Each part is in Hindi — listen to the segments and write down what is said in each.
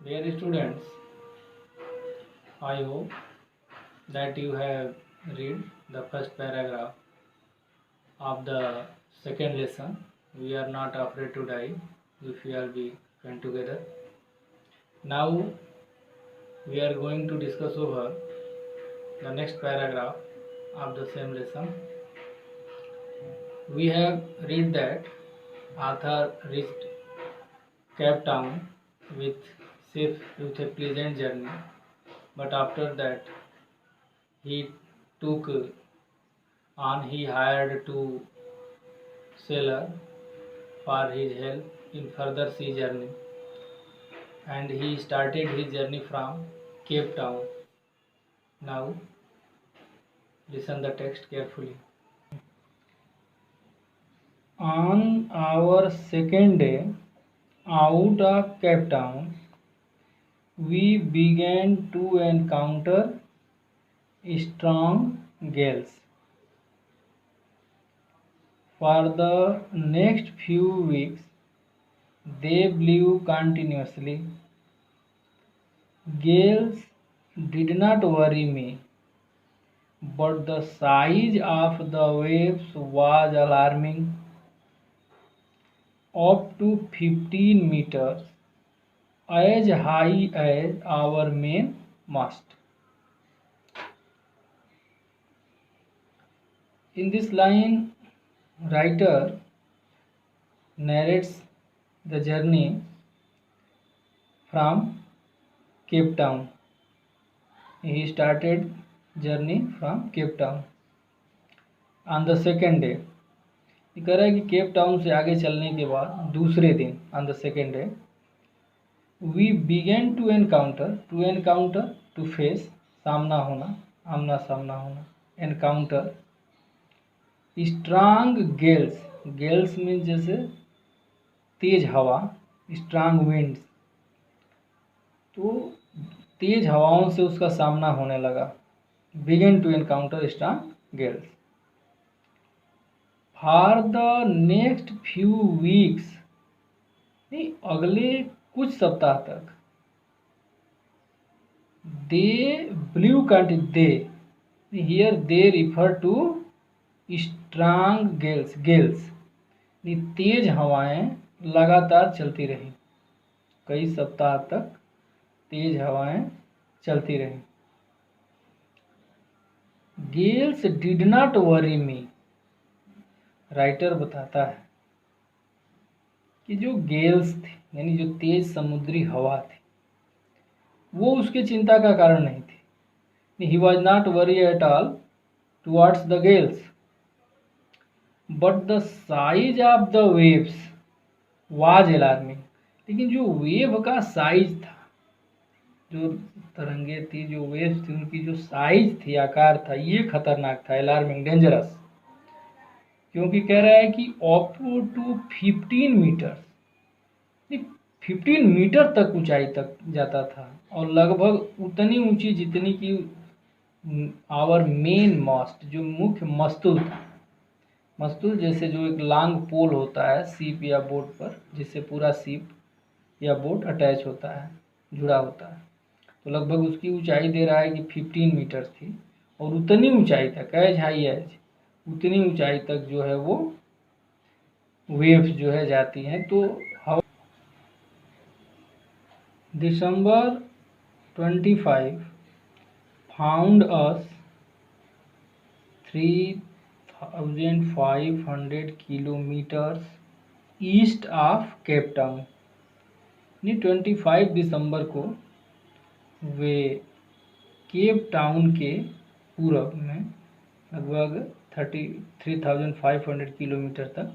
Dear students, I hope that you have read the first paragraph of the second lesson. We are not afraid to die if we all be friends together. Now we are going to discuss over the next paragraph of the same lesson. We have read that Arthur reached Cape Town with with a pleasant journey, but after that he took on he hired two sailors for his help in further sea journey, and he started his journey from Cape Town. Now listen the text carefully. On our second day out of Cape Town, we began to encounter strong gales. For the next few weeks, they blew continuously. Gales did not worry me, but the size of the waves was alarming, up to 15 meters, as high as our main mast. In this line, writer narrates the journey from Cape Town. He started journey from Cape Town on the second day. ये कह रहा है कि केप टाउन से आगे चलने के बाद दूसरे दिन on the second day we began to encounter to face सामना होना आमना सामना होना encounter strong gales gales means जैसे तेज हवा स्ट्रांग विंड्स तो तेज हवाओं से उसका सामना होने लगा began to encounter strong gales for the next few weeks नहीं अगले कुछ सप्ताह तक दे ब्लू कंट they here they refer to strong gales तेज हवाएं लगातार चलती रही कई सप्ताह तक तेज हवाएं चलती रही Gales did not worry me writer बताता है कि जो गेल्स थे यानी जो तेज समुद्री हवा थी वो उसके चिंता का कारण नहीं थी he was not worry at all towards the Gales but the size of the waves was alarming लेकिन जो वेव का साइज था जो तरंगे थी जो वेव्स थी उनकी जो साइज थी आकार था ये खतरनाक था अलार्मिंग डेंजरस क्योंकि कह रहा है कि अप टू 15 मीटर 15 मीटर तक ऊंचाई तक जाता था और लगभग उतनी ऊंची जितनी कि आवर मेन मास्ट जो मुख्य मस्तूल था मस्तूल जैसे जो एक लॉन्ग पोल होता है सीप या बोट पर जिससे पूरा सीप या बोट अटैच होता है जुड़ा होता है तो लगभग उसकी ऊंचाई दे रहा है कि 15 मीटर थी और उतनी ऊंचाई तक एज हाई एज उतनी ऊंचाई तक जो है वो वेव्स जो है जाती हैं तो दिसंबर 25 found us 3500 kilometres east of Cape Town 25 दिसंबर को वे केप टाउन के पूरब में लगभग 33,500 किलोमीटर तक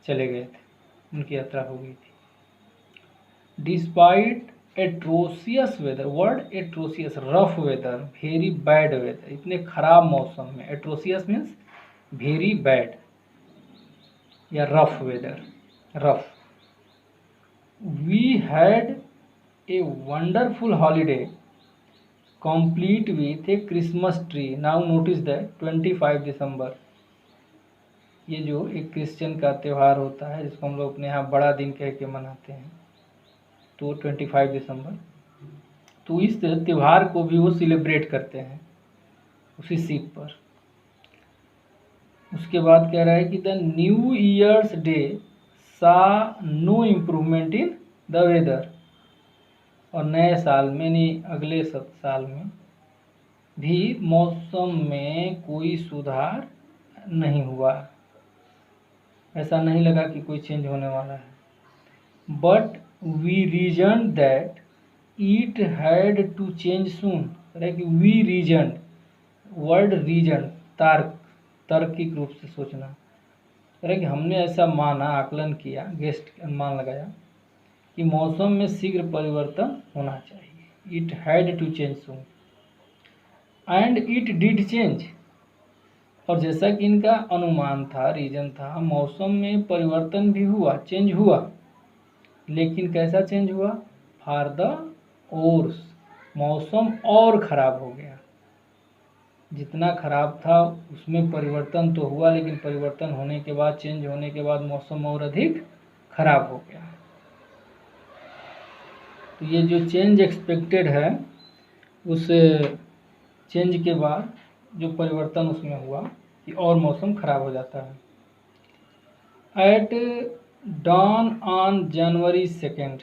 चले गए थे उनकी यात्रा हो गई थी despite atrocious weather word atrocious rough weather very bad weather इतने खराब मौसम में एट्रोसियस मीन्स वेरी बैड या rough weather rough we had a wonderful holiday complete with a Christmas tree. Now notice that 25 दिसंबर ये जो एक क्रिश्चियन का त्यौहार होता है जिसको हम लोग अपने यहाँ बड़ा दिन कह के मनाते हैं तो 25 दिसंबर, तो इस त्यौहार को भी वो सेलिब्रेट करते हैं उसी शिप पर। उसके बाद कह रहा है कि the New Year's Day saw no improvement in the weather, और नए साल में नहीं अगले साल में भी मौसम में कोई सुधार नहीं हुआ, ऐसा नहीं लगा कि कोई चेंज होने वाला है। But we reason that it had to change soon, कि वी रीजन, वर्ड रीजन तार्किक रूप से सोचना, कि हमने ऐसा माना, आकलन किया, गेस्ट अनुमान लगाया कि मौसम में शीघ्र परिवर्तन होना चाहिए। It had to change soon and it did change, और जैसा कि इनका अनुमान था, रीजन था, मौसम में परिवर्तन भी हुआ, चेंज हुआ, लेकिन कैसा चेंज हुआ? फॉर द वर्स, मौसम और खराब हो गया। जितना खराब था उसमें परिवर्तन तो हुआ, लेकिन परिवर्तन होने के बाद, चेंज होने के बाद मौसम और अधिक खराब हो गया। तो ये जो चेंज एक्सपेक्टेड है, उस चेंज के बाद जो परिवर्तन उसमें हुआ कि और मौसम खराब हो जाता है। एट डॉन ऑन जनवरी 2,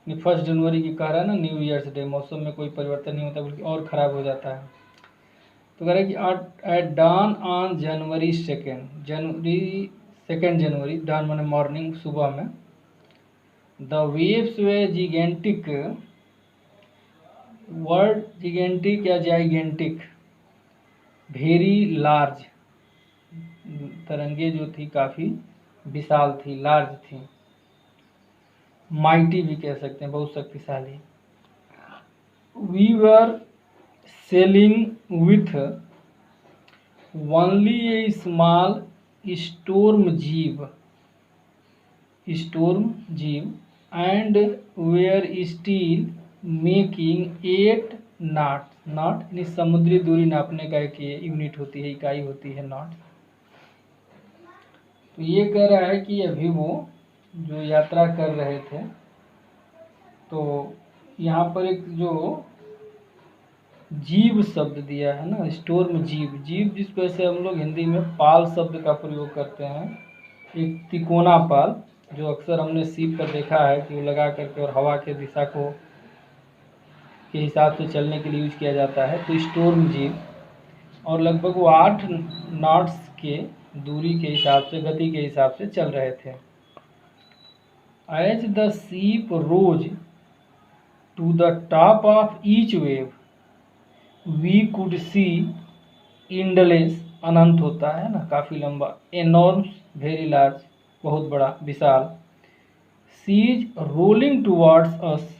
1 जनवरी की कह रहा है ना, न्यू ईयर्स डे, मौसम में कोई परिवर्तन नहीं होता बल्कि और खराब हो जाता है। तो कह रहा है कि at dawn on January 2 January, dawn माने मॉर्निंग, सुबह में, the waves were gigantic, word gigantic या जाइगेंटिक, वेरी लार्ज, तरंगे जो थी काफ़ी विशाल थी, लार्ज थी, माइटी भी कह सकते हैं, बहुत शक्तिशाली। We were sailing with only a small storm jib and were still making 8 knots, यानी समुद्री दूरी नापने का एक यूनिट होती है, इकाई होती है नॉट। तो ये कह रहा है कि अभी वो जो यात्रा कर रहे थे, तो यहाँ पर एक जो जीव शब्द दिया है ना, स्टोर्म जीव, जिस वजह से हम लोग हिंदी में पाल शब्द का प्रयोग करते हैं, एक तिकोना पाल, जो अक्सर हमने सीप पर देखा है कि वो लगा करके और हवा के दिशा को के हिसाब से चलने के लिए यूज किया जाता है। तो स्टोर्म जीव, और लगभग वो 8 नॉट्स के दूरी के हिसाब से, गति के हिसाब से चल रहे थे। As the ship rose to the top of each wave we could see endless, अनंत होता है ना, काफ़ी लंबा, एनॉर्म्स, वेरी लार्ज, बहुत बड़ा, विशाल, seas rolling towards us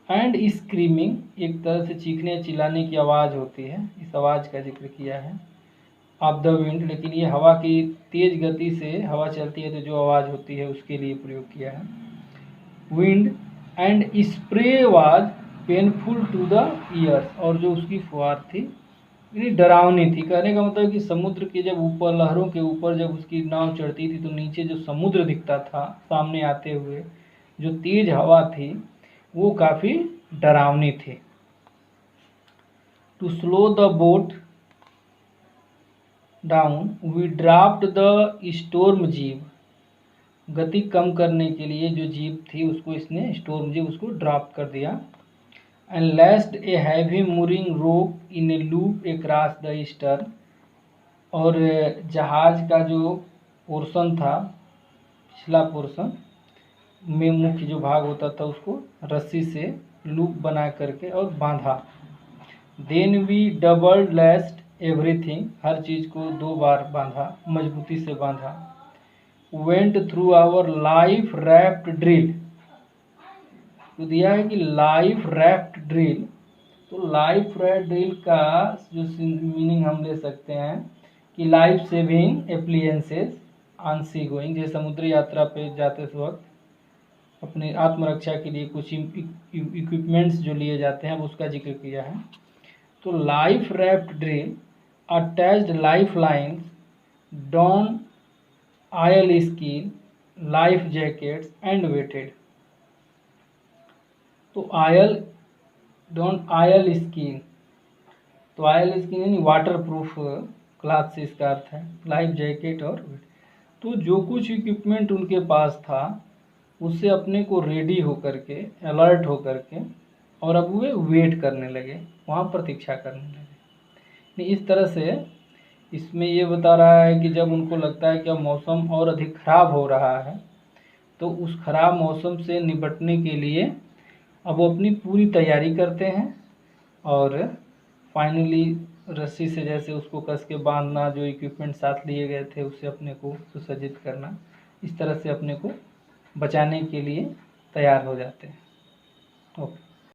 and screaming, एक तरह से चीखने चिल्लाने की आवाज़ होती है, इस आवाज़ का जिक्र किया है। ऑफ द विंड, लेकिन ये हवा की तेज गति से हवा चलती है तो जो आवाज़ होती है उसके लिए प्रयोग किया है। Wind and spray was painful to the ears, और जो उसकी फुहार थी इतनी डरावनी थी। कहने का मतलब कि समुद्र के जब ऊपर, लहरों के ऊपर जब उसकी नाव चढ़ती थी तो नीचे जो समुद्र दिखता था सामने आते हुए, जो तेज हवा थी वो काफ़ी डरावनी थी। To slow the boat down we draft the storm jib, गति कम करने के लिए जो जीव थी उसको इसने, स्टोर्म जीव, उसको ड्राफ्ट कर दिया। And लेस्ड a heavy mooring rope in A loop across the stern, और जहाज का जो पोर्शन था, पिछला पोर्शन में मुख्य जो भाग होता था उसको रस्सी से लूप बना करके और बांधा। Then we double lashed everything, हर चीज़ को 2 बार बांधा, मजबूती से बांधा। Went through our life raft drill, तो दिया है कि लाइफ रैफ्ट ड्रिल, तो लाइफ रैफ्ट ड्रिल का जो मीनिंग हम ले सकते हैं कि life saving appliances on seagoing, जैसे समुद्री यात्रा पे जाते वक्त अपने आत्मरक्षा के लिए कुछ इक्विपमेंट्स जो लिए जाते हैं उसका जिक्र किया है। तो life raft drill, attached life lines, don oil skin, life jackets and waited, तो आयल डोंट आयल स्कीइंग, तो आयल स्कीइंग यानी वाटर प्रूफ क्लॉथ से इसका अर्थ है, लाइफ जैकेट और तो जो कुछ इक्विपमेंट उनके पास था उससे अपने को रेडी होकर के, अलर्ट होकर के, और अब वे वेट करने लगे, वहाँ प्रतीक्षा करने लगे। इस तरह से इसमें ये बता रहा है कि जब उनको लगता है कि अब मौसम और अधिक खराब हो रहा है तो उस खराब मौसम से निपटने के लिए अब वो अपनी पूरी तैयारी करते हैं और फाइनली रस्सी से जैसे उसको कस के बांधना, जो इक्विपमेंट साथ लिए गए थे उससे अपने को सुसज्जित करना, इस तरह से अपने को बचाने के लिए तैयार हो जाते हैं। ओके।